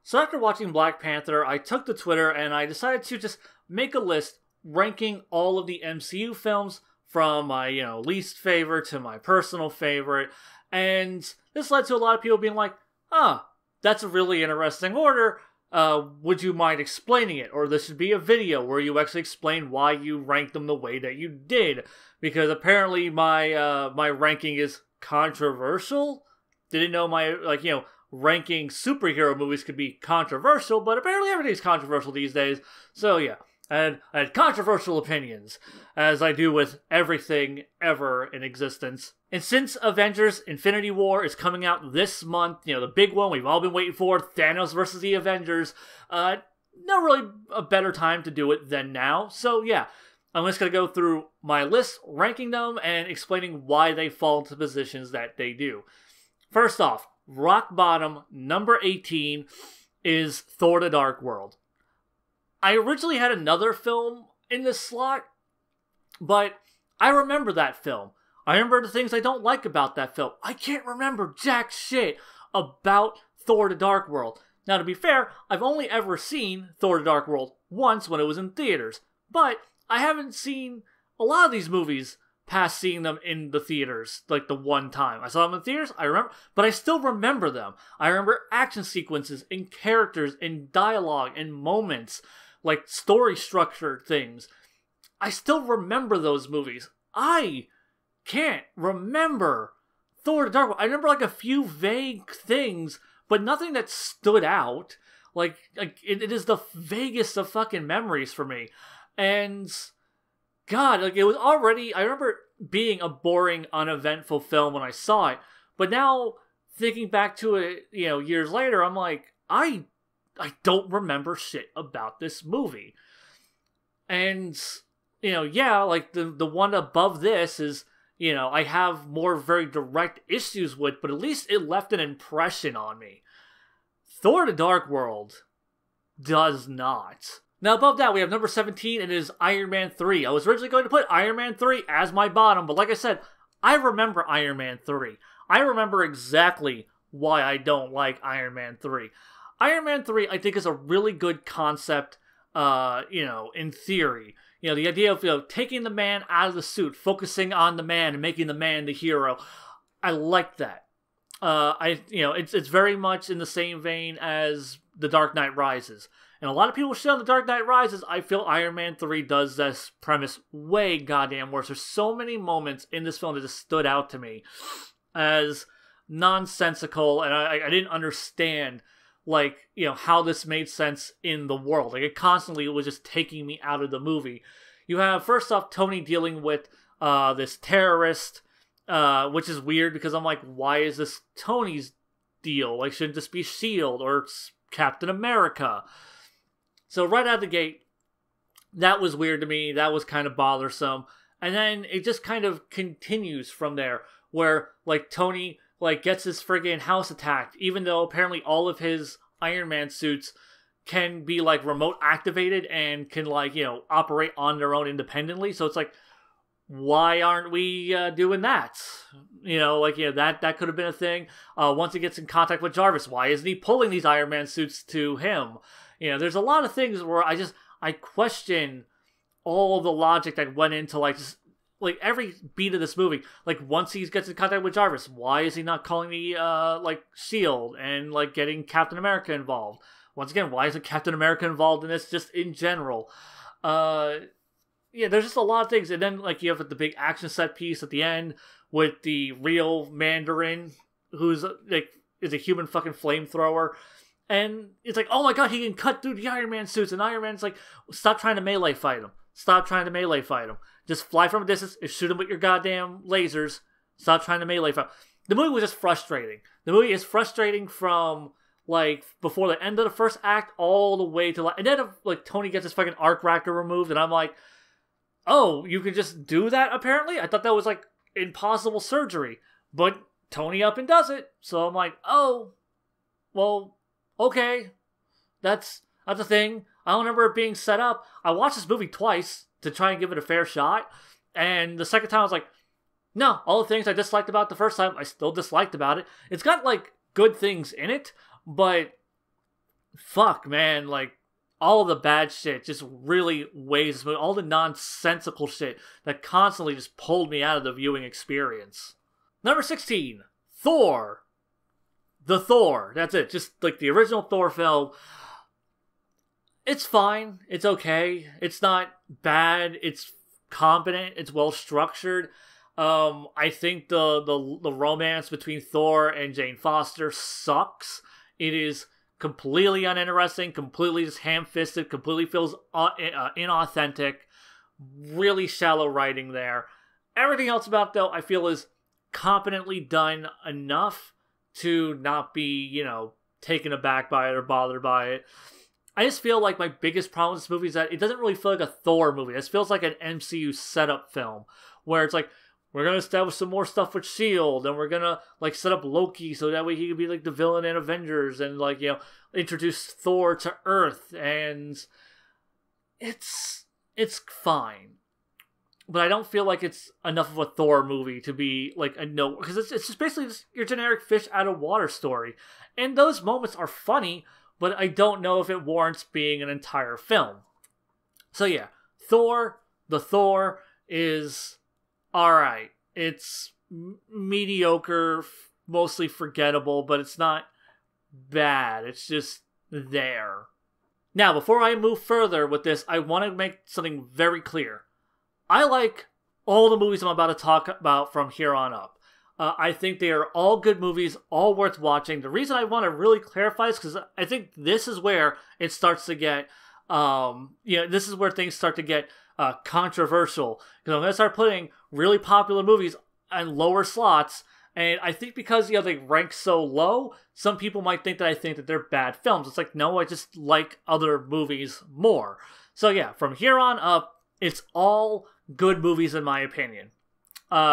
So after watching Black Panther, I took to Twitter and I decided to just make a list ranking all of the MCU films from my, least favorite to my personal favorite. And this led to a lot of people being like, that's a really interesting order. Would you mind explaining it? Or this should be a video where you actually explain why you ranked them the way that you did. Because apparently my ranking is controversial. Didn't know my, ranking superhero movies could be controversial, but apparently everything's controversial these days. So yeah, I had controversial opinions, as I do with everything ever in existence. And since Avengers Infinity War is coming out this month, the big one we've all been waiting for, Thanos versus the Avengers, no really a better time to do it than now. So yeah, I'm just going to go through my list, ranking them, and explaining why they fall into positions that they do. First off, rock bottom, number 18, is Thor the Dark World. I originally had another film in this slot, but I remember that film. I remember the things I don't like about that film. I can't remember jack shit about Thor the Dark World. Now, to be fair, I've only ever seen Thor the Dark World once when it was in theaters, but I haven't seen a lot of these movies past seeing them in the theaters, like the one time. I saw them in theaters, I remember, but I still remember them. I remember action sequences and characters and dialogue and moments, like story structure things. I still remember those movies. I can't remember Thor the Dark World. I remember like a few vague things, but nothing that stood out. Like it is the vaguest of fucking memories for me. And God, it was already, I remember being a boring, uneventful film when I saw it, but now thinking back to it, years later, I'm like, I don't remember shit about this movie. And, the one above this is, I have more very direct issues with, but at least it left an impression on me. Thor the Dark World does not. Now, above that, we have number 17, and it is Iron Man 3. I was originally going to put Iron Man 3 as my bottom, but like I said, I remember Iron Man 3. I remember exactly why I don't like Iron Man 3. Iron Man 3, I think, is a really good concept, in theory. The idea of, taking the man out of the suit, focusing on the man, and making the man the hero. I like that. It's very much in the same vein as The Dark Knight Rises. And a lot of people shit on The Dark Knight Rises. I feel Iron Man 3 does this premise way goddamn worse. There's so many moments in this film that just stood out to me as nonsensical, and I didn't understand, how this made sense in the world. It constantly was just taking me out of the movie. You have, first off, Tony dealing with this terrorist, which is weird because I'm like, why is this Tony's deal? Shouldn't this be S.H.I.E.L.D. or Captain America? So right out of the gate, that was weird to me. That was kind of bothersome. And then it just kind of continues from there, where, Tony, gets his friggin' house attacked, even though apparently all of his Iron Man suits can be, remote activated and can, operate on their own independently. So it's why aren't we doing that? That could have been a thing. Once he gets in contact with Jarvis, why isn't he pulling these Iron Man suits to him? There's a lot of things where I question all the logic that went into, every beat of this movie. Once he gets in contact with Jarvis, why is he not calling the, S.H.I.E.L.D. and, getting Captain America involved? Once again, why isn't Captain America involved in this, just in general? There's just a lot of things. And then, you have the big action set piece at the end with the real Mandarin, who's, is a human fucking flamethrower. And it's oh my god, he can cut through the Iron Man suits. And Iron Man's stop trying to melee fight him. Stop trying to melee fight him. Just fly from a distance and shoot him with your goddamn lasers. Stop trying to melee fight him. The movie was just frustrating. The movie is frustrating from, before the end of the first act all the way to, and then, Tony gets his fucking arc reactor removed. And I'm like, oh, you can just do that, apparently? I thought that was, impossible surgery. But Tony up and does it. So I'm like, oh, well, okay. That's a thing. I don't remember it being set up. I watched this movie twice to try and give it a fair shot. And the second time I was like, no, all the things I disliked about it the first time, I still disliked about it. It's got, good things in it, but fuck, man, like, all the bad shit just really weighs this movie. All the nonsensical shit that constantly just pulled me out of the viewing experience. Number 16, Thor. The Thor. That's it. Just like the original Thor film. It's fine. It's okay. It's not bad. It's competent. It's well structured. I think the romance between Thor and Jane Foster sucks. It is completely uninteresting, completely just ham-fisted, completely feels inauthentic, really shallow writing there. Everything else about it, though, I feel is competently done enough to not be, taken aback by it or bothered by it. I just feel like my biggest problem with this movie is that it doesn't really feel like a Thor movie. This feels like an MCU setup film, where it's like, we're going to establish some more stuff with S.H.I.E.L.D. and we're going to, like, set up Loki so that way he can be, like, the villain in Avengers and, like, introduce Thor to Earth, and it's fine. But I don't feel like it's enough of a Thor movie to be, like, a no, because it's just basically just your generic fish out of water story. And those moments are funny, but I don't know if it warrants being an entire film. So yeah, Thor, the Thor is alright. It's mediocre, mostly forgettable, but it's not bad. It's just there. Now, before I move further with this, I want to make something very clear. I like all the movies I'm about to talk about from here on up. I think they are all good movies, all worth watching. The reason I want to really clarify is because I think this is where it starts to get, this is where things start to get controversial. Because I'm going to start putting really popular movies on lower slots, and I think because, they rank so low, some people might think that I think that they're bad films. It's like, no, I just like other movies more. So yeah, from here on up, it's all good movies in my opinion.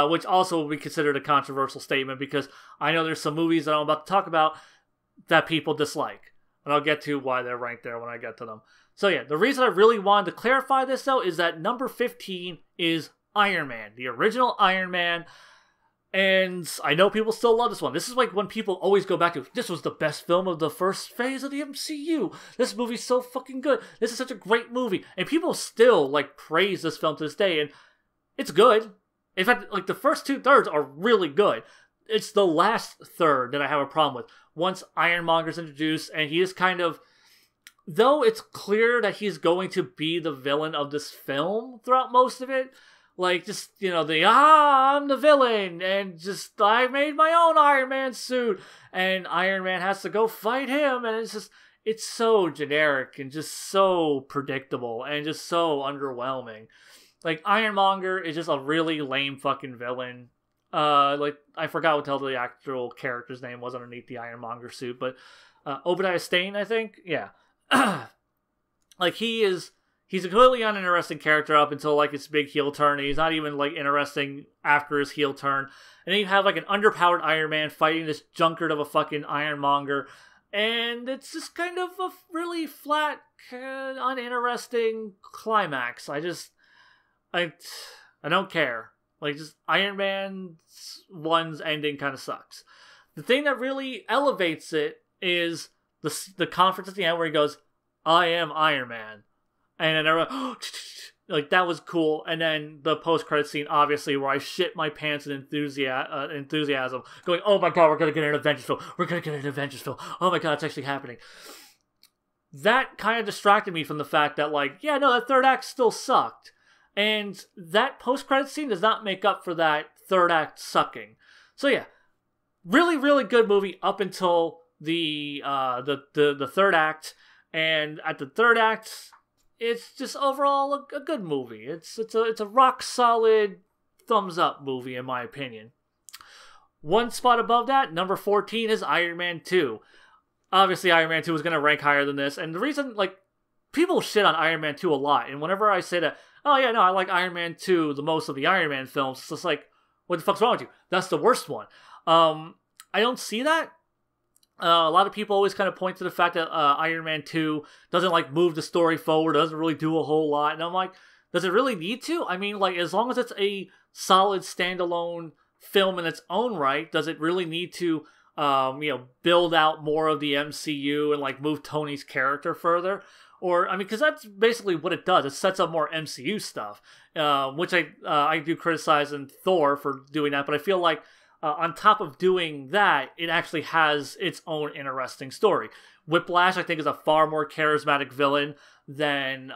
Which also will be considered a controversial statement because I know there's some movies that I'm about to talk about that people dislike. And I'll get to why they're ranked there when I get to them. So yeah, the reason I really wanted to clarify this though is that number 15 is Iron Man, the original Iron Man. And I know people still love this one. This is like when people always go back to, this was the best film of the first phase of the MCU. This movie's so fucking good. This is such a great movie. And people still like praise this film to this day. And it's good. In fact, like the first 2/3 are really good. It's the last third that I have a problem with. Once Ironmonger's introduced and he is kind of, though it's clear that he's going to be the villain of this film throughout most of it, like, just, I'm the villain, and just, I made my own Iron Man suit, and Iron Man has to go fight him, and it's so generic, and just so predictable, and just so underwhelming. Like, Ironmonger is just a really lame fucking villain. Like, I forgot what the hell the actual character's name was underneath the Ironmonger suit, but, Obadiah Stane, I think? Yeah. Like, he's a completely uninteresting character up until, like, his big heel turn, and he's not even, like, interesting after his heel turn. And then you have, like, an underpowered Iron Man fighting this junkard of a fucking Ironmonger, and it's just kind of a really flat, uninteresting climax. I don't care. Like, just Iron Man 1's ending kind of sucks. The thing that really elevates it is the conference at the end where he goes, I am Iron Man. And then everyone, like, that was cool. And then the post-credit scene, obviously, where I shit my pants in enthusiasm, going, oh my god, we're going to get an Avengers film. We're going to get an Avengers film. Oh my god, it's actually happening. That kind of distracted me from the fact that, like, yeah, no, that third act still sucked. And that post-credit scene does not make up for that third act sucking. So yeah, really, really good movie up until the third act. And at the third act, it's just overall a good movie. It's a rock solid thumbs up movie in my opinion. One spot above that, number 14 is Iron Man 2. Obviously, Iron Man 2 is going to rank higher than this. And the reason, like, people shit on Iron Man 2 a lot. And whenever I say that, oh yeah, no, I like Iron Man 2 the most of the Iron Man films, it's just like, what the fuck's wrong with you? That's the worst one. I don't see that. A lot of people always kind of point to the fact that Iron Man 2 doesn't, like, move the story forward, doesn't really do a whole lot. And I'm like, does it really need to? I mean, like, as long as it's a solid standalone film in its own right, does it really need to build out more of the MCU and like move Tony's character further. Or, I mean, because that's basically what it does. It sets up more MCU stuff, which I do criticize in Thor for doing that. But I feel like on top of doing that, it actually has its own interesting story. Whiplash, I think, is a far more charismatic villain than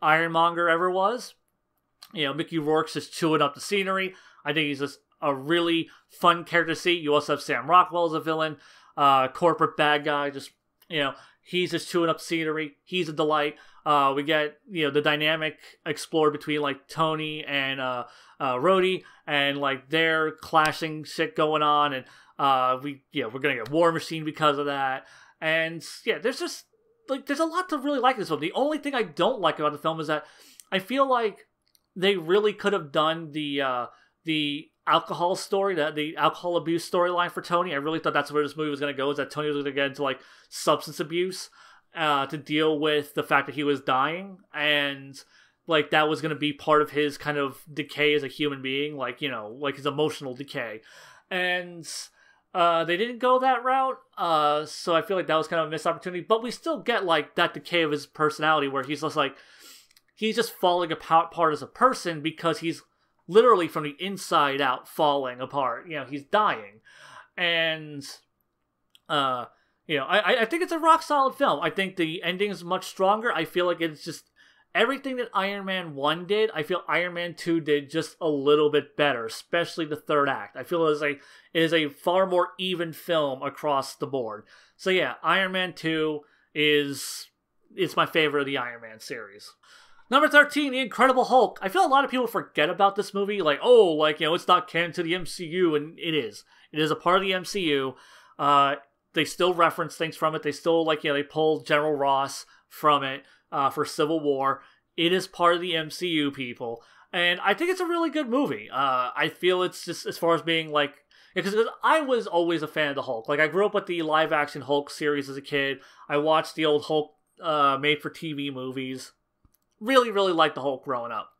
Ironmonger ever was. Mickey Rourke's just chewing up the scenery. I think he's just a really fun character to see. You also have Sam Rockwell as a villain, corporate bad guy, just... he's just chewing up scenery. He's a delight. We get, the dynamic explored between, like, Tony and Rhodey, and, like, their clashing shit going on, and we're gonna get War Machine because of that. And, yeah, there's just, like, there's a lot to really like in this film. The only thing I don't like about the film is that I feel like they really could have done the alcohol story, the alcohol abuse storyline for Tony. I really thought that's where this movie was going to go, is that Tony was going to get into like substance abuse to deal with the fact that he was dying, and like that was going to be part of his kind of decay as a human being, like like his emotional decay. And they didn't go that route, so I feel like that was kind of a missed opportunity. But we still get like that decay of his personality, where he's just like he's just falling apart as a person, because he's literally from the inside out falling apart. He's dying. And, I think it's a rock solid film. I think the ending is much stronger. I feel like it's just everything that Iron Man 1 did, I feel Iron Man 2 did just a little bit better, especially the third act. I feel it is a far more even film across the board. So yeah, Iron Man 2 it's my favorite of the Iron Man series. Number 13, The Incredible Hulk. I feel a lot of people forget about this movie, like, it's not canon to the MCU, and it is. It is a part of the MCU. They still reference things from it. They still, they pulled General Ross from it for Civil War. It is part of the MCU, people. And I think it's a really good movie. I feel it's just, as far as being, because I was always a fan of the Hulk. Like, I grew up with the live-action Hulk series as a kid. I watched the old Hulk made-for-TV movies. Really, really liked the Hulk growing up.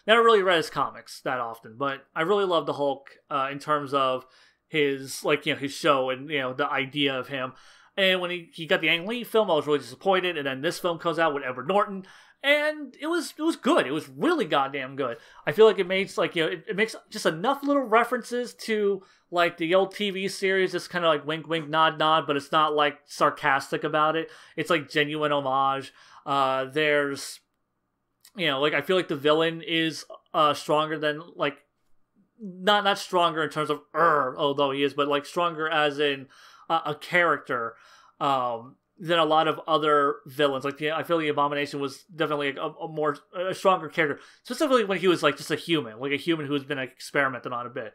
Never really read his comics that often, but I really loved the Hulk in terms of his, his show and, the idea of him. And when he got the Ang Lee film, I was really disappointed. And then this film comes out with Edward Norton, and it was good. It was really goddamn good. I feel like it makes, it makes just enough little references to, the old TV series, just kind of, wink, wink, nod, nod, but it's not, sarcastic about it. It's, genuine homage. There's... I feel like the villain is stronger than, not stronger in terms of, although he is, but, stronger as in a character than a lot of other villains. I feel the Abomination was definitely a stronger character, specifically when he was, just a human who's been experimented on a bit.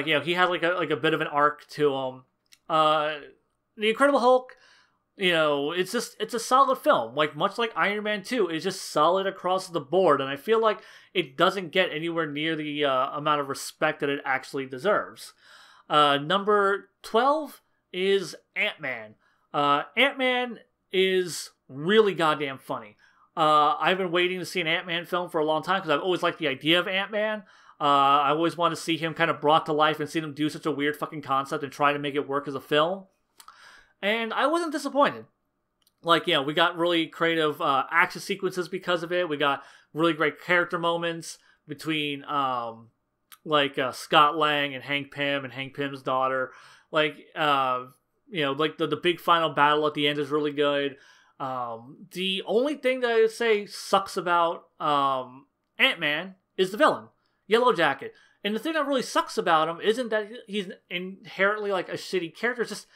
He had, a bit of an arc to him. The Incredible Hulk... it's a solid film. Much like Iron Man 2, it's just solid across the board. And I feel like it doesn't get anywhere near the amount of respect that it actually deserves. Number 12 is Ant-Man. Ant-Man is really goddamn funny. I've been waiting to see an Ant-Man film for a long time, because I've always liked the idea of Ant-Man. I always want to see him kind of brought to life and see him do such a weird fucking concept and try to make it work as a film. And I wasn't disappointed. We got really creative action sequences because of it. We got really great character moments between, Scott Lang and Hank Pym and Hank Pym's daughter. The big final battle at the end is really good. The only thing that I would say sucks about Ant-Man is the villain, Yellow Jacket. And the thing that really sucks about him isn't that he's inherently, a shitty character. It's just...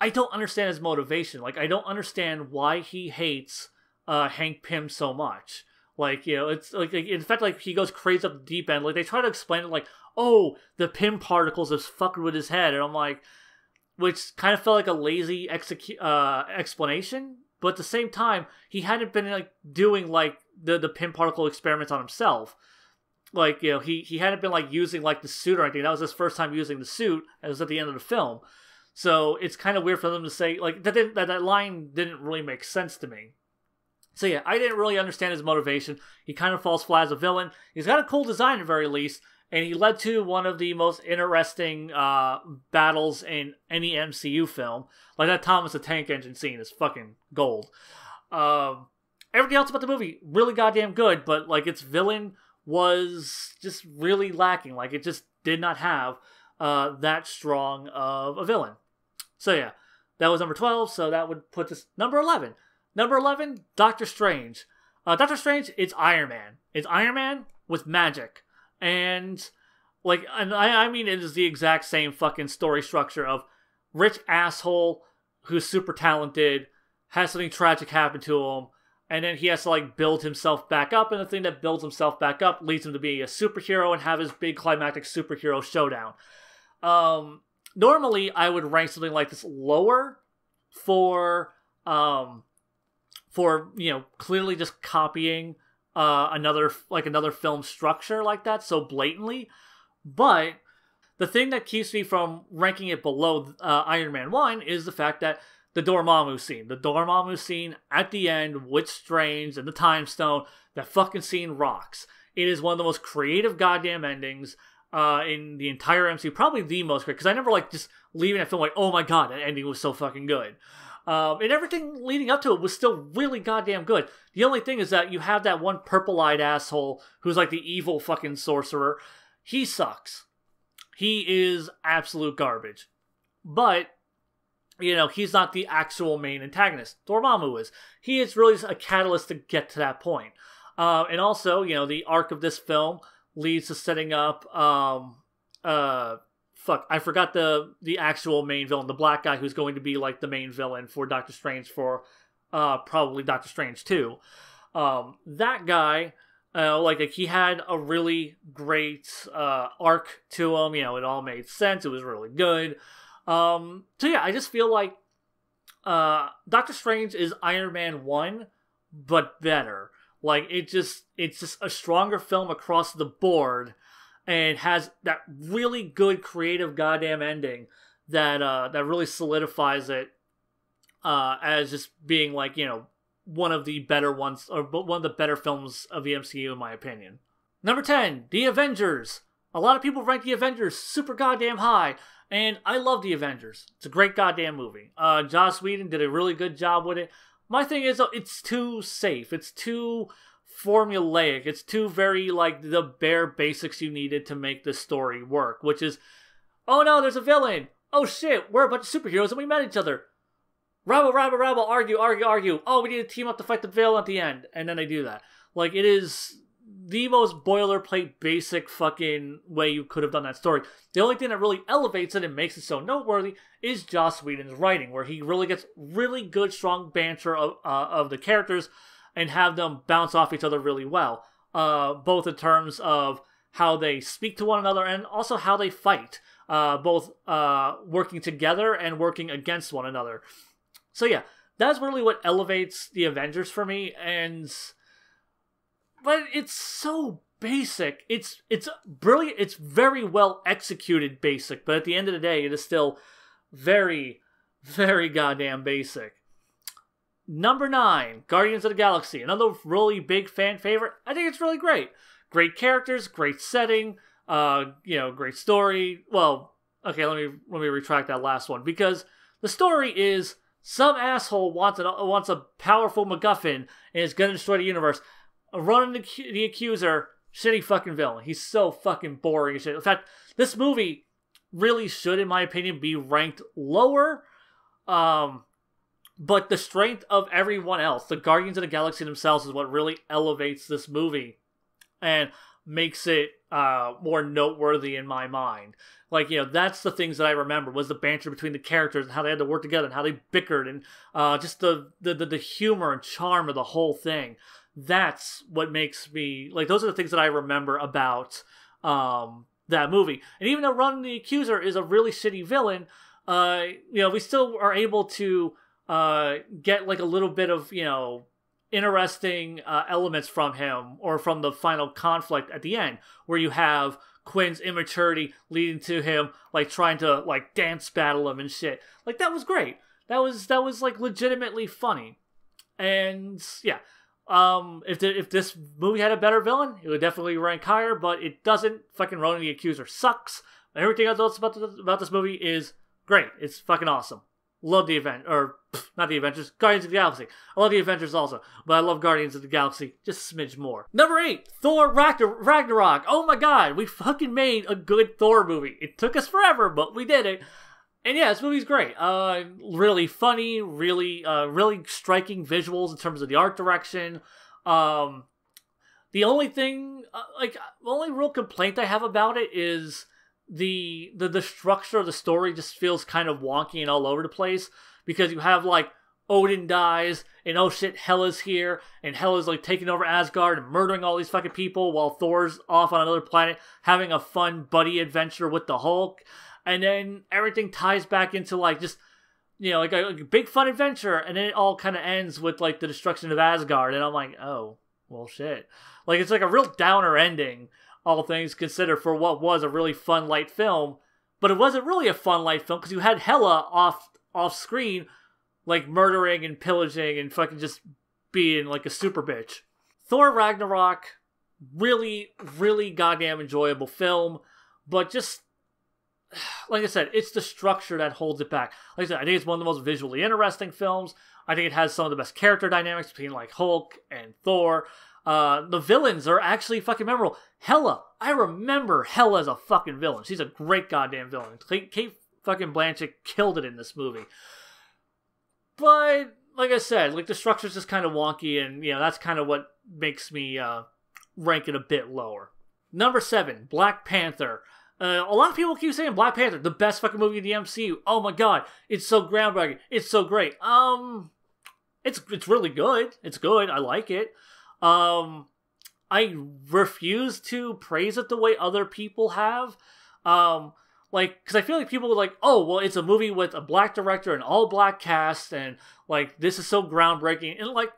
I don't understand his motivation. I don't understand why he hates Hank Pym so much. It's in fact, he goes crazy up the deep end. They try to explain it the Pym particles are fucking with his head, and I'm which kind of felt like a lazy explanation. But at the same time, he hadn't been doing the Pym particle experiments on himself. He hadn't been using the suit or anything. That was his first time using the suit. It was at the end of the film. So it's kind of weird for them to say, that line didn't really make sense to me. So yeah, I didn't really understand his motivation. He kind of falls flat as a villain. He's got a cool design at the very least, and he led to one of the most interesting battles in any MCU film. Like, that Thomas the Tank Engine scene is fucking gold. Everything else about the movie, really goddamn good, but, like, its villain was just really lacking. Like, it just did not have that strong of a villain. So, yeah, that was number 12, so that would put this number 11. Number 11, Doctor Strange. Doctor Strange, it's Iron Man. It's Iron Man with magic. And, like, and I mean, it is the exact same fucking story structure of rich asshole who's super talented, has something tragic happen to him, and then he has to, like, build himself back up, and the thing that builds himself back up leads him to be a superhero and have his big climactic superhero showdown. Normally, I would rank something like this lower for you know, clearly just copying another film structure like that so blatantly. But the thing that keeps me from ranking it below Iron Man 1 is the fact that the Dormammu scene at the end with Strange and the Time Stone, that fucking scene rocks. It is one of the most creative goddamn endings in the entire MCU, probably the most creative, because I never like just leaving that film like, oh my god, that ending was so fucking good. And everything leading up to it was still really goddamn good. The only thing is that you have that one purple-eyed asshole who's like the evil fucking sorcerer. He sucks. He is absolute garbage. But, you know, he's not the actual main antagonist. Dormammu is. He is really a catalyst to get to that point. And also, you know, the arc of this film leads to setting up, I forgot the actual main villain, the black guy who's going to be like the main villain for Doctor Strange for probably Doctor Strange 2. That guy, like he had a really great arc to him. You know, it all made sense. It was really good. So yeah, I just feel like Doctor Strange is Iron Man 1, but better. Like, it's just a stronger film across the board, and has that really good creative goddamn ending that really solidifies it as just being, like, you know, one of the better ones, or one of the better films of the MCU in my opinion. Number 10, The Avengers. A lot of people rank The Avengers super goddamn high, and I love The Avengers. It's a great goddamn movie. Joss Whedon did a really good job with it. My thing is, it's too safe. It's too formulaic. It's too very, like, the bare basics you needed to make this story work, which is, oh no, there's a villain. Oh shit, we're a bunch of superheroes and we met each other. Rabble, argue. Oh, we need to team up to fight the villain at the end. And then they do that. Like, it is the most boilerplate, basic fucking way you could have done that story. The only thing that really elevates it and makes it so noteworthy is Joss Whedon's writing, where he really gets really good, strong banter of the characters and have them bounce off each other really well. Both in terms of how they speak to one another and also how they fight. Both working together and working against one another. So yeah, that's really what elevates the Avengers for me, but it's so basic. It's brilliant. It's very well executed basic, but at the end of the day, it is still very, very goddamn basic. Number 9, Guardians of the Galaxy. Another really big fan favorite. I think it's really great. Great characters, great setting, you know, great story. Well, okay, let me retract that last one, because the story is some asshole wants a powerful MacGuffin and is gonna destroy the universe. Running the Accuser, shitty fucking villain. He's so fucking boring and shit. In fact, this movie really should, in my opinion, be ranked lower. But the strength of everyone else, the Guardians of the Galaxy themselves, is what really elevates this movie and makes it more noteworthy in my mind. Like, you know, that's the things that I remember, was the banter between the characters and how they had to work together and how they bickered, and just the humor and charm of the whole thing. That's what makes me, like, those are the things that I remember about that movie. And even though Running the Accuser is a really shitty villain, you know, we still are able to get, like, a little bit of, you know, interesting elements from him, or from the final conflict at the end, where you have Quinn's immaturity leading to him, like, trying to, like, dance battle him and shit. Like, that was great. That was like legitimately funny. And yeah, If this movie had a better villain, it would definitely rank higher, but it doesn't. Fucking Ronan the Accuser sucks. Everything else about this movie is great. It's fucking awesome. Love the not the Avengers, Guardians of the Galaxy. I love the Avengers also, but I love Guardians of the Galaxy just a smidge more. Number 8, Thor Ragnarok. Oh my god, we fucking made a good Thor movie. It took us forever, but we did it. And yeah, this movie's great. Really funny, really striking visuals in terms of the art direction. The only thing, the only real complaint I have about it is the structure of the story just feels kind of wonky and all over the place, because you have like Odin dies and oh shit, Hela's here, and Hela's like taking over Asgard and murdering all these fucking people while Thor's off on another planet having a fun buddy adventure with the Hulk, and then everything ties back into like just, you know, like a big fun adventure, and then it all kind of ends with like the destruction of Asgard, and I'm like, oh well shit, like it's like a real downer ending, all things considered, for what was a really fun light film. But it wasn't really a fun light film because you had Hela off screen like murdering and pillaging and fucking just being like a super bitch. Thor Ragnarok, really goddamn enjoyable film, but just like I said, it's the structure that holds it back. Like I said, I think it's one of the most visually interesting films. I think it has some of the best character dynamics between like Hulk and Thor. The villains are actually fucking memorable. Hela, I remember Hela as a fucking villain. She's a great goddamn villain. Kate fucking Blanchett killed it in this movie. But like I said, like the structure's just kind of wonky, and you know that's kind of what makes me rank it a bit lower. Number 7, Black Panther. A lot of people keep saying Black Panther, the best fucking movie in the MCU. Oh my god, it's so groundbreaking. It's so great. It's really good. It's good. I like it. I refuse to praise it the way other people have. Because I feel like people are like, oh, well, it's a movie with a black director and all black cast, and like this is so groundbreaking. And like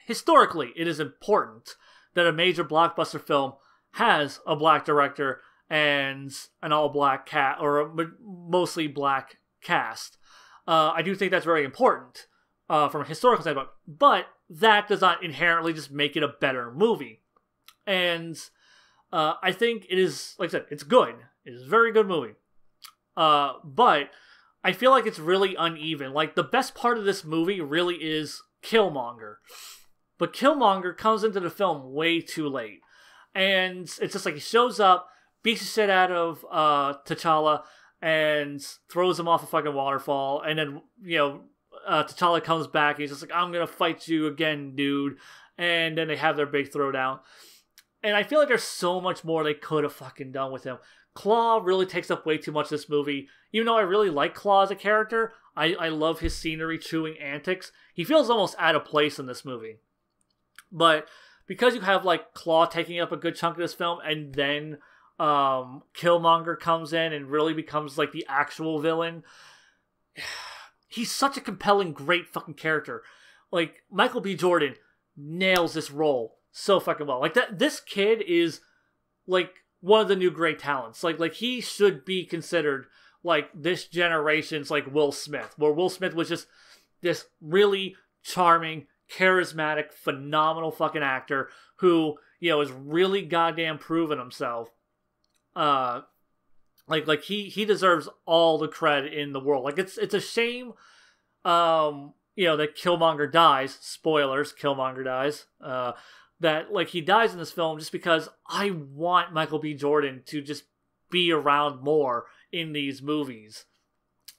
historically, it is important that a major blockbuster film has a black director and an all black cast, or a mostly black cast. I do think that's very important from a historical standpoint, but that does not inherently just make it a better movie. And I think it is, like I said, it's good. It is a very good movie. But I feel like it's really uneven. Like, the best part of this movie really is Killmonger. But Killmonger comes into the film way too late. And it's just like he shows up, beats the shit out of T'Challa, and throws him off a fucking waterfall. And then, you know, T'Challa comes back, and he's just like, I'm gonna fight you again, dude. And then they have their big throwdown. And I feel like there's so much more they could have fucking done with him. Claw really takes up way too much of this movie. Even though I really like Claw as a character, I love his scenery-chewing antics. He feels almost out of place in this movie. But because you have like Claw taking up a good chunk of this film, and then Killmonger comes in and really becomes like the actual villain, he's such a compelling, great fucking character. Like, Michael B. Jordan nails this role so fucking well. Like, this kid is like one of the new great talents. Like he should be considered like this generation's like Will Smith, where Will Smith was just this really charming, charismatic, phenomenal fucking actor who, you know, is really goddamn proven himself. Like he deserves all the credit in the world. Like, it's a shame, you know, that Killmonger dies. Spoilers, Killmonger dies. That, like, he dies in this film just because I want Michael B. Jordan to just be around more in these movies.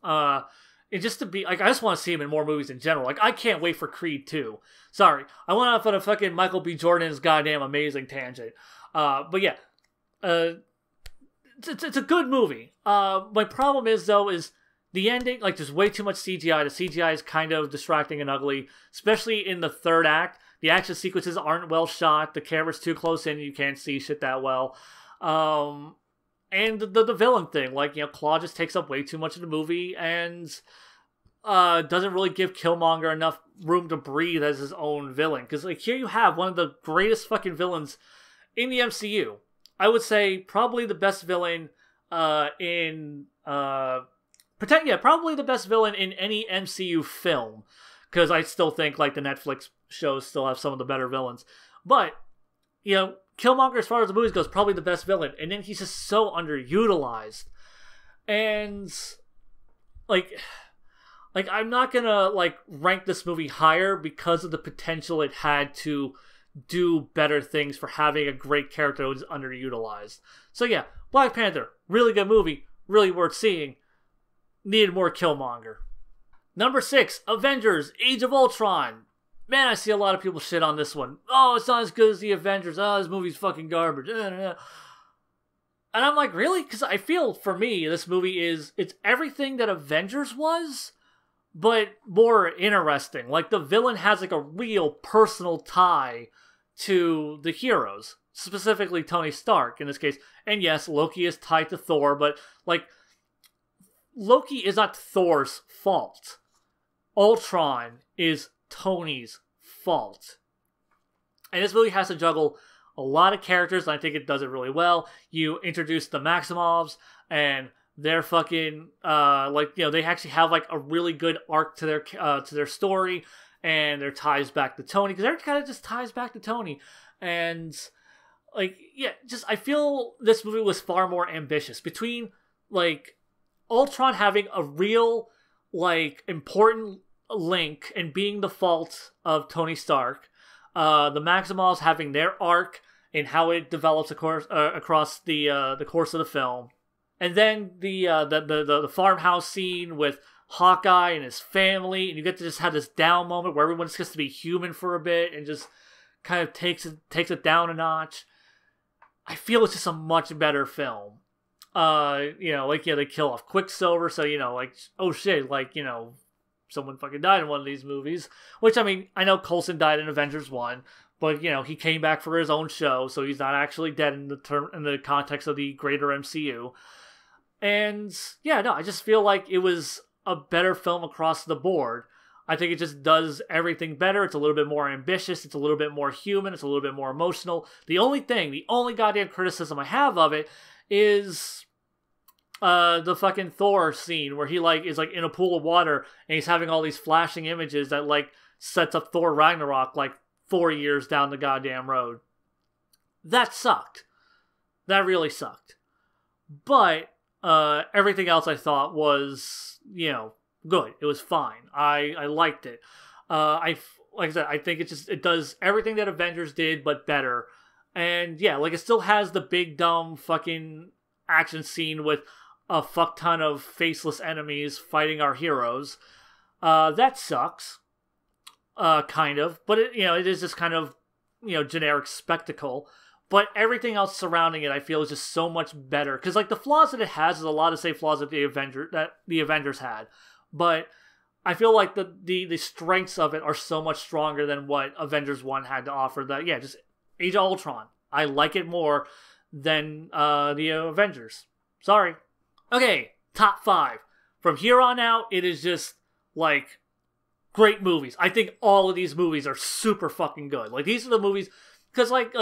And just to be, like, I just want to see him in more movies in general. Like, I can't wait for Creed 2. Sorry, I went off on a fucking Michael B. Jordan's goddamn amazing tangent. But yeah, it's a good movie. My problem is, though, is the ending. Like, there's way too much CGI. The CGI is kind of distracting and ugly, especially in the third act. The action sequences aren't well shot. The camera's too close in. You can't see shit that well. And the villain thing. Like, you know, Claw just takes up way too much of the movie and doesn't really give Killmonger enough room to breathe as his own villain. Because, like, here you have one of the greatest fucking villains in the MCU. I would say probably the best villain probably the best villain in any MCU film. because I still think like the Netflix shows still have some of the better villains. But, you know, Killmonger, as far as the movies goes, probably the best villain. And then he's just so underutilized. And, like I'm not gonna, like, rank this movie higher because of the potential it had to do better things for having a great character that was underutilized. So yeah, Black Panther, really good movie, really worth seeing. Needed more Killmonger. Number 6, Avengers Age of Ultron. Man, I see a lot of people shit on this one. Oh, it's not as good as the Avengers. Oh, this movie's fucking garbage. And I'm like, really? Because I feel, for me, this movie it's everything that Avengers was, but more interesting. Like, the villain has, like, a real personal tie to the heroes. Specifically, Tony Stark, in this case. And yes, Loki is tied to Thor, but, like, Loki is not Thor's fault. Ultron is Tony's fault. And this movie has to juggle a lot of characters, and I think it does it really well. You introduce the Maximovs, and they're fucking, like, you know, they actually have, like, a really good arc to their story, and their ties back to Tony, because everything kind of just ties back to Tony. And, like, yeah, just, I feel this movie was far more ambitious. Between, like, Ultron having a real, like, important link and being the fault of Tony Stark, the Maximovs having their arc and how it develops across the course of the film, and then the farmhouse scene with Hawkeye and his family, and you get to just have this down moment where everyone just gets to be human for a bit and just kind of takes it down a notch. I feel it's just a much better film. You know, like, yeah, they kill off Quicksilver, so, you know, like, oh shit, like, you know, someone fucking died in one of these movies. Which, I mean, I know Coulson died in Avengers 1, but, you know, he came back for his own show, so he's not actually dead in the context of the greater MCU. And, yeah, no, I just feel like it was a better film across the board. I think it just does everything better. It's a little bit more ambitious. It's a little bit more human. It's a little bit more emotional. The only goddamn criticism I have of it is the fucking Thor scene where he, like, is, like, in a pool of water and he's having all these flashing images that, like, sets up Thor Ragnarok, like, 4 years down the goddamn road. That sucked. That really sucked. But everything else I thought was, you know, good. It was fine. I liked it. Like I said, I think it does everything that Avengers did, but better. And yeah, like, it still has the big dumb fucking action scene with a fuck ton of faceless enemies fighting our heroes. That sucks. Kind of. But it, you know, it is just kind of, you know, generic spectacle. But everything else surrounding it, I feel, is just so much better. Because, like, the flaws that it has is a lot of the same flaws that the Avengers had. But I feel like the strengths of it are so much stronger than what Avengers 1 had to offer. That, yeah, just Age of Ultron. I like it more than the Avengers. Sorry. Okay, top 5. From here on out, it is just, like, great movies. I think all of these movies are super fucking good. Like, these are the movies... Because, like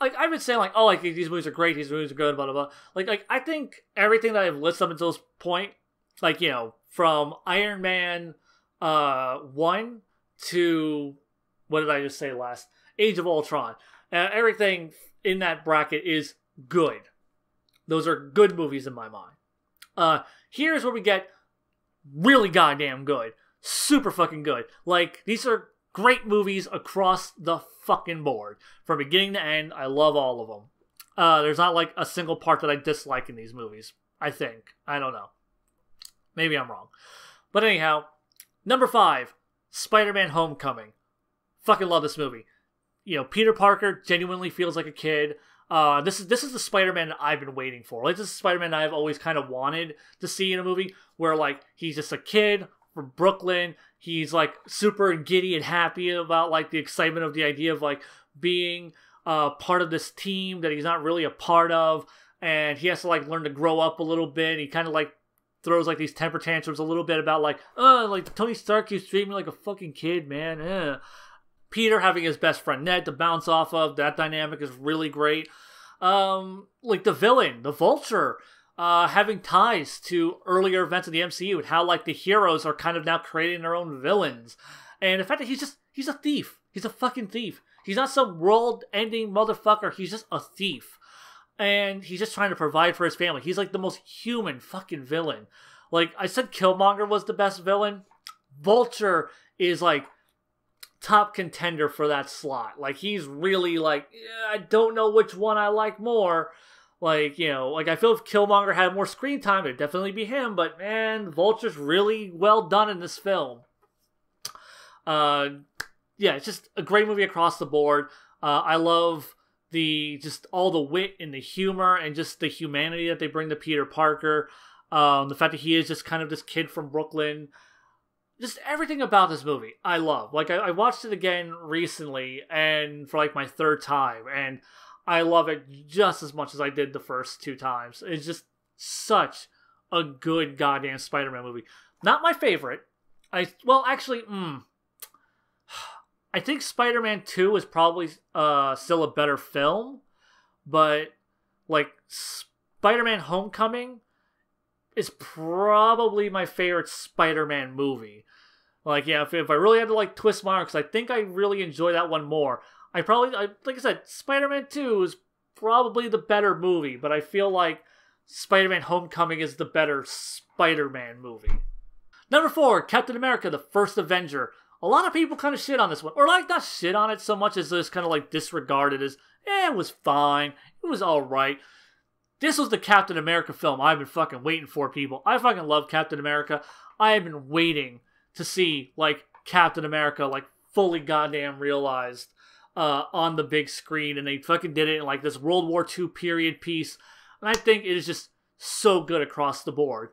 I've been saying, like, oh, like, these movies are great, these movies are good, blah, blah, blah. Like, I think everything that I've listed up until this point, like, you know, from Iron Man 1 to, what did I just say last? Age of Ultron. Everything in that bracket is good. Those are good movies in my mind. Here's where we get really goddamn good. Super fucking good. Like, these are great movies across the fucking board. From beginning to end, I love all of them. There's not, like, a single part that I dislike in these movies. I think. I don't know. Maybe I'm wrong. But anyhow, number 5, Spider-Man Homecoming. Fucking love this movie. You know, Peter Parker genuinely feels like a kid. This is the Spider-Man that I've been waiting for. Like, this is Spider-Man I've always kind of wanted to see in a movie, where, like, he's just a kid from Brooklyn. He's, like, super giddy and happy about, like, the excitement of the idea of, like, being part of this team that he's not really a part of, and he has to, like, learn to grow up a little bit. He kind of, like, throws, like, these temper tantrums a little bit about, like, like, Tony Stark keeps treating me like a fucking kid, man. Peter having his best friend Ned to bounce off of, that dynamic is really great. Like, the villain, the Vulture, having ties to earlier events of the MCU and how, like, the heroes are kind of now creating their own villains. And the fact that he's a thief. He's a fucking thief. He's not some world-ending motherfucker. He's just a thief. And he's just trying to provide for his family. He's like the most human fucking villain. Like, I said Killmonger was the best villain. Vulture is like top contender for that slot. Like, he's really like, I don't know which one I like more. Like, you know, like I feel if Killmonger had more screen time, it'd definitely be him. But man, Vulture's really well done in this film. Yeah, it's just a great movie across the board. I love just all the wit and the humor and just the humanity that they bring to Peter Parker. The fact that he is just kind of this kid from Brooklyn. Just everything about this movie, I love. Like, I watched it again recently, and for like my third time, and I love it just as much as I did the first 2 times. It's just such a good goddamn Spider-Man movie. Not my favorite. I think Spider-Man 2 is probably still a better film, but like Spider-Man Homecoming is probably my favorite Spider-Man movie. Like, yeah, if I really had to like twist my arm, because I think I really enjoy that one more. Like I said, Spider-Man 2 is probably the better movie, but I feel like Spider-Man Homecoming is the better Spider-Man movie. Number 4, Captain America, the First Avenger. A lot of people kind of shit on this one. Or like, not shit on it so much as just kind of like disregard it as, it was fine. It was alright. This was the Captain America film I've been fucking waiting for, people. I fucking love Captain America. I have been waiting to see, like, Captain America, like, fully goddamn realized on the big screen. And they fucking did it in, like, this World War II period piece. And I think it is just so good across the board.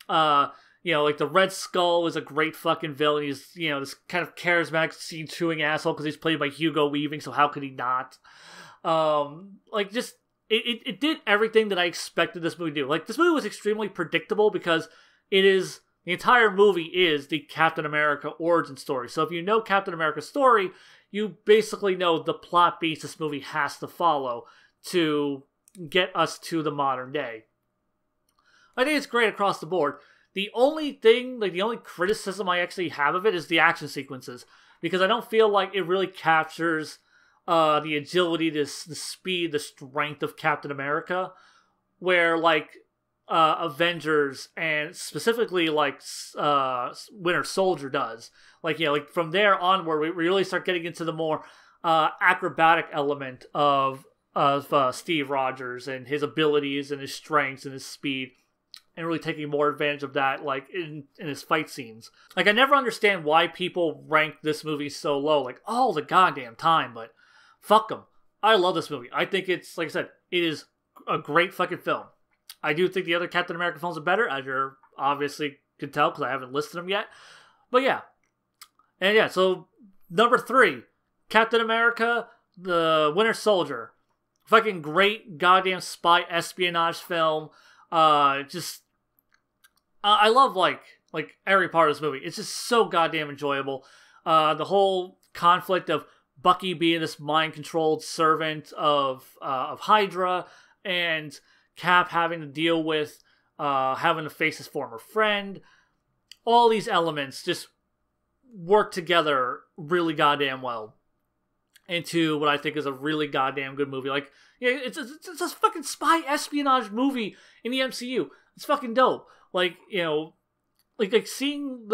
You know, like, the Red Skull is a great fucking villain. He's, you know, this kind of charismatic, scene-chewing asshole because he's played by Hugo Weaving, so how could he not? Like, just... It did everything that I expected this movie to do. Like, this movie was extremely predictable because the entire movie is the Captain America origin story. So if you know Captain America's story, you basically know the plot beats this movie has to follow to get us to the modern day. I think it's great across the board. The only thing, like the only criticism I actually have of it is the action sequences. Because I don't feel like it really captures the agility, the speed, the strength of Captain America, where like Avengers and specifically like Winter Soldier does. Like, you know, like from there onward, we really start getting into the more acrobatic element of Steve Rogers and his abilities and his strengths and his speed, and really taking more advantage of that, like in his fight scenes. Like, I never understand why people rank this movie so low, like all the goddamn time, but fuck them. I love this movie. I think it's, like I said, it is a great fucking film. I do think the other Captain America films are better, as you're obviously can tell because I haven't listed them yet. But yeah. And yeah, so number 3, Captain America, the Winter Soldier. Fucking great goddamn spy espionage film. I love like every part of this movie. It's just so goddamn enjoyable. The whole conflict of Bucky being this mind-controlled servant of Hydra, and Cap having to deal with having to face his former friend. All these elements just work together really goddamn well into what I think is a really goddamn good movie. Like, yeah, it's a fucking spy espionage movie in the MCU. It's fucking dope. Like, you know, like seeing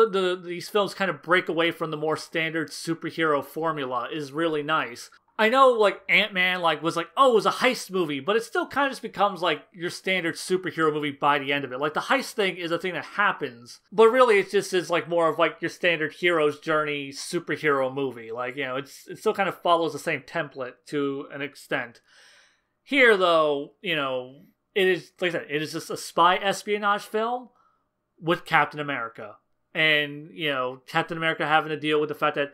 these films kind of break away from the more standard superhero formula is really nice. I know, like, Ant-Man, like, was like, oh, it was a heist movie, but it still kind of just becomes, like, your standard superhero movie by the end of it. Like, the heist thing is a thing that happens, but really it just is, like, more of, like, your standard hero's journey superhero movie. Like, you know, it still kind of follows the same template to an extent. Here, though, you know, it is, like I said, it is just a spy espionage film with Captain America. And, you know, Captain America having to deal with the fact that,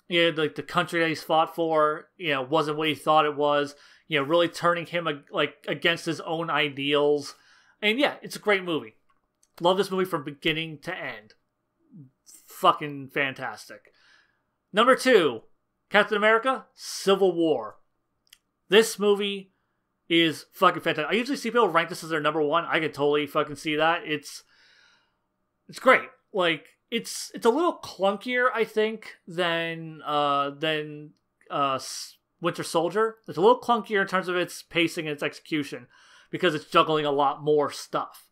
you know, like the country that he's fought for, you know, wasn't what he thought it was. You know, really turning him like against his own ideals. And yeah, it's a great movie. Love this movie from beginning to end. Fucking fantastic. Number 2, Captain America: Civil War. This movie is fucking fantastic. I usually see people rank this as their number 1. I can totally fucking see that. It's great. Like, it's a little clunkier, I think, than Winter Soldier. It's a little clunkier in terms of its pacing and its execution because it's juggling a lot more stuff.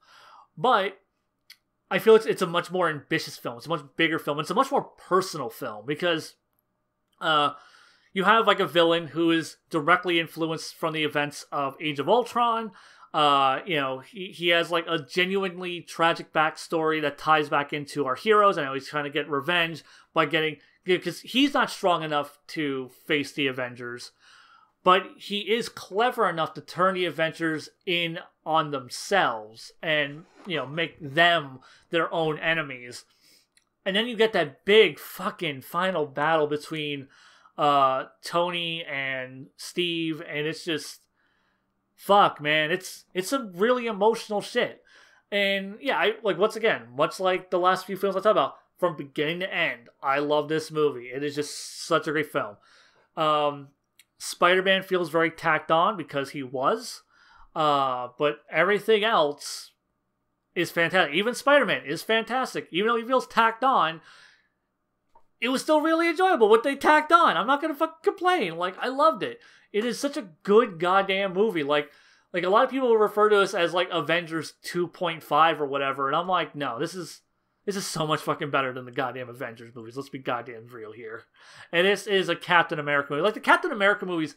But I feel it's a much more ambitious film. It's a much bigger film. It's a much more personal film because you have like a villain who is directly influenced from the events of Age of Ultron. He has like a genuinely tragic backstory that ties back into our heroes. I know he's trying to get revenge by because he's not strong enough to face the Avengers, but he is clever enough to turn the Avengers in on themselves and, make them their own enemies. And then you get that big fucking final battle between Tony and Steve, and it's just, fuck, man, it's some really emotional shit. And yeah, once again, much like the last few films I talked about, from beginning to end, I love this movie. It is just such a great film. Spider-Man feels very tacked on because he was, but everything else is fantastic. Even Spider-Man is fantastic. Even though he feels tacked on, it was still really enjoyable what they tacked on. I'm not gonna fucking complain. I loved it. It is such a good goddamn movie. Like a lot of people refer to us as Avengers 2.5 or whatever, and I'm like, no, this is so much fucking better than the goddamn Avengers movies. Let's be goddamn real here. And this is a Captain America movie. The Captain America movies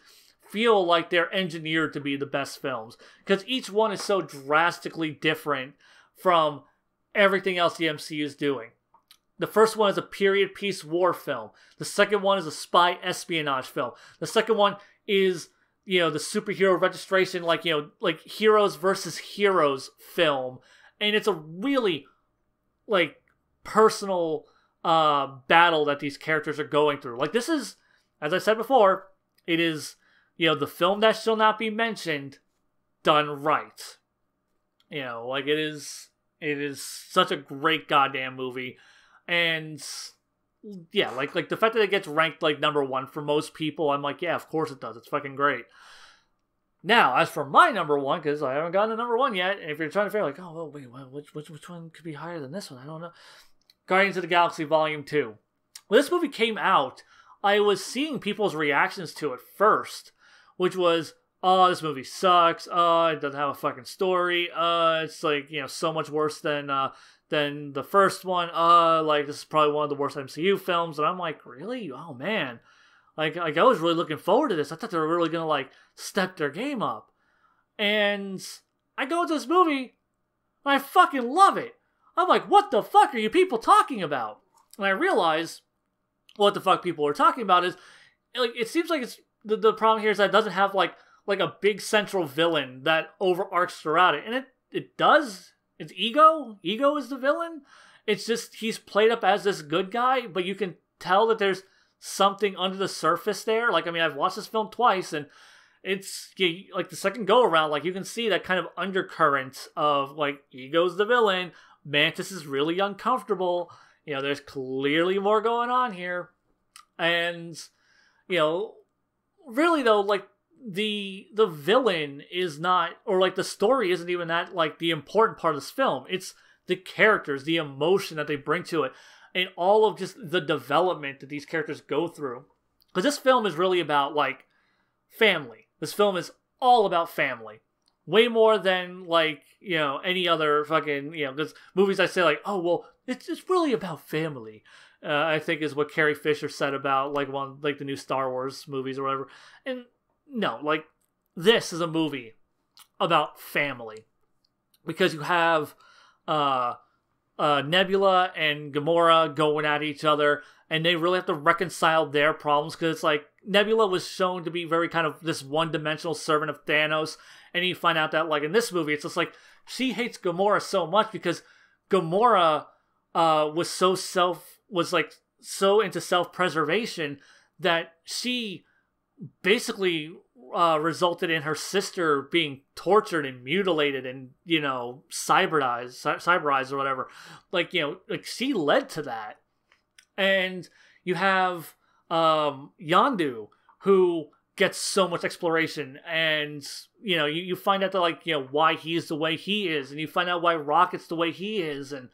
feel like they're engineered to be the best films because each one is so drastically different from everything else the MCU is doing. The first one is a period piece war film. The second one is a spy espionage film. The second one is, the superhero registration, like heroes versus heroes film. And it's a really, personal battle that these characters are going through. This is, as I said before, it is, the film that shall not be mentioned done right. It is such a great goddamn movie. And yeah, the fact that it gets ranked number one for most people, I'm like, yeah, of course it does. It's fucking great. Now, as for my number one, because I haven't gotten to number one yet, and if you're trying to figure oh, well, wait, which one could be higher than this one? I don't know. Guardians of the Galaxy Volume 2. When this movie came out, I was seeing people's reactions to it first, which was, oh, this movie sucks. Oh, it doesn't have a fucking story. It's so much worse than the first one. This is probably one of the worst MCU films. And I'm like, really? Oh, man. I was really looking forward to this. I thought they were really going to, step their game up. And I go into this movie, and I fucking love it. I'm like, what the fuck are you people talking about? And I realize what the fuck people are talking about is, it seems like it's the problem here is that it doesn't have, like a big central villain that overarches throughout it. And it does. It's Ego. Ego is the villain. It's just he's played up as this good guy, but you can tell that there's something under the surface there. I've watched this film twice, and it's the second go around, you can see that kind of undercurrent of Ego's the villain. Mantis is really uncomfortable. There's clearly more going on here. And, really though, the villain is not, or the story isn't even that the important part of this film. It's the characters, the emotion that they bring to it, and all of just the development that these characters go through. Because this film is really about family. This film is all about family, way more than any other fucking because movies I say oh well it's really about family. I think is what Carrie Fisher said about the new Star Wars movies or whatever. And no, this is a movie about family because you have Nebula and Gamora going at each other, and they really have to reconcile their problems because it's Nebula was shown to be very kind of this one-dimensional servant of Thanos, and you find out that in this movie it's just she hates Gamora so much because Gamora was so into self-preservation that she basically resulted in her sister being tortured and mutilated and cyberized or whatever. She led to that. And you have Yondu, who gets so much exploration, and you find out that why he's the way he is, and you find out why Rocket's the way he is, and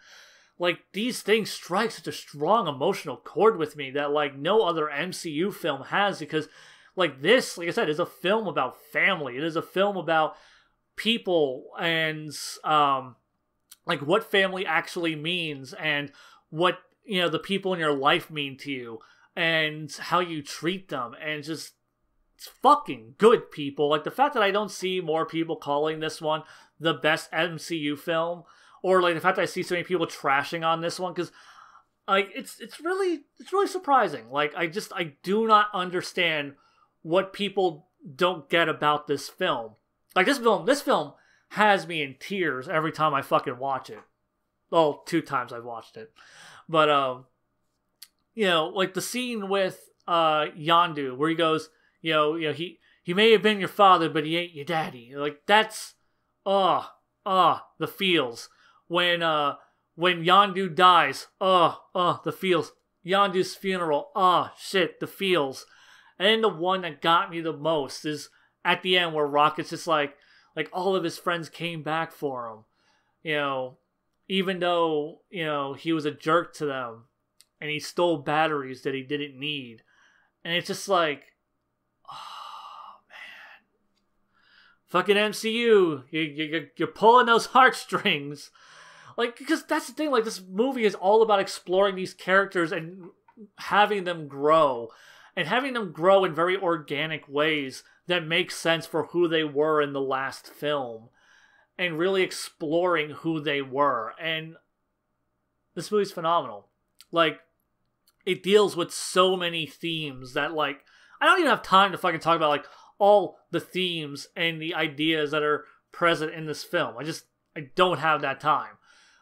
like, these things strike such a strong emotional chord with me that, like, no other MCU film has, because, like, this, like I said, is a film about family. It is a film about people and, like, what family actually means, and what, you know, the people in your life mean to you, and how you treat them, and just, it's fucking good, people. Like, the fact that I don't see more people calling this one the best MCU film, or, like, the fact that I see so many people trashing on this one, because, like, it's really surprising. Like, I do not understand what people don't get about this film. Like, this film has me in tears every time I fucking watch it. Well, 2 times I've watched it. But, you know, like, the scene with Yondu, where he goes, you know, he may have been your father, but he ain't your daddy. Like, that's, the feels. When Yondu dies, the feels. Yondu's funeral, shit, the feels. And then the one that got me the most is at the end, where Rocket's just like all of his friends came back for him. You know, even though, you know, he was a jerk to them, and he stole batteries that he didn't need. And it's just like, oh, man. Fucking MCU, you're pulling those heartstrings. Like, because that's the thing, like, this movie is all about exploring these characters and having them grow. And having them grow in very organic ways that make sense for who they were in the last film. And really exploring who they were. And this movie's phenomenal. Like, it deals with so many themes that, like, I don't even have time to fucking talk about, like, all the themes and the ideas that are present in this film. I don't have that time.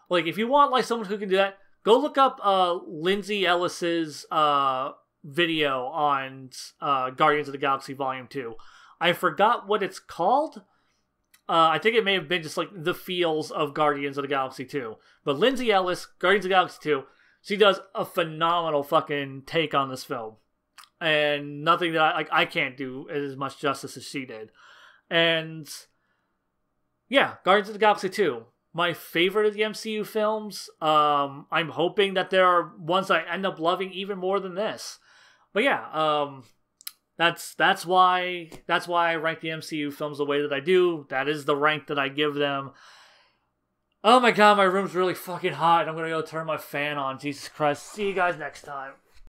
Like, if you want, like, someone who can do that, go look up Lindsay Ellis's video on Guardians of the Galaxy Volume 2. I forgot what it's called. I think it may have been just, like, the feels of Guardians of the Galaxy 2. But Lindsay Ellis, Guardians of the Galaxy 2, she does a phenomenal fucking take on this film. And nothing that I can't do as much justice as she did. And yeah, Guardians of the Galaxy 2. My favorite of the MCU films. I'm hoping that there are ones I end up loving even more than this. But yeah, that's why I rank the MCU films the way that I do. That is the rank that I give them. Oh my god, my room's really fucking hot. I'm gonna go turn my fan on. Jesus Christ. See you guys next time.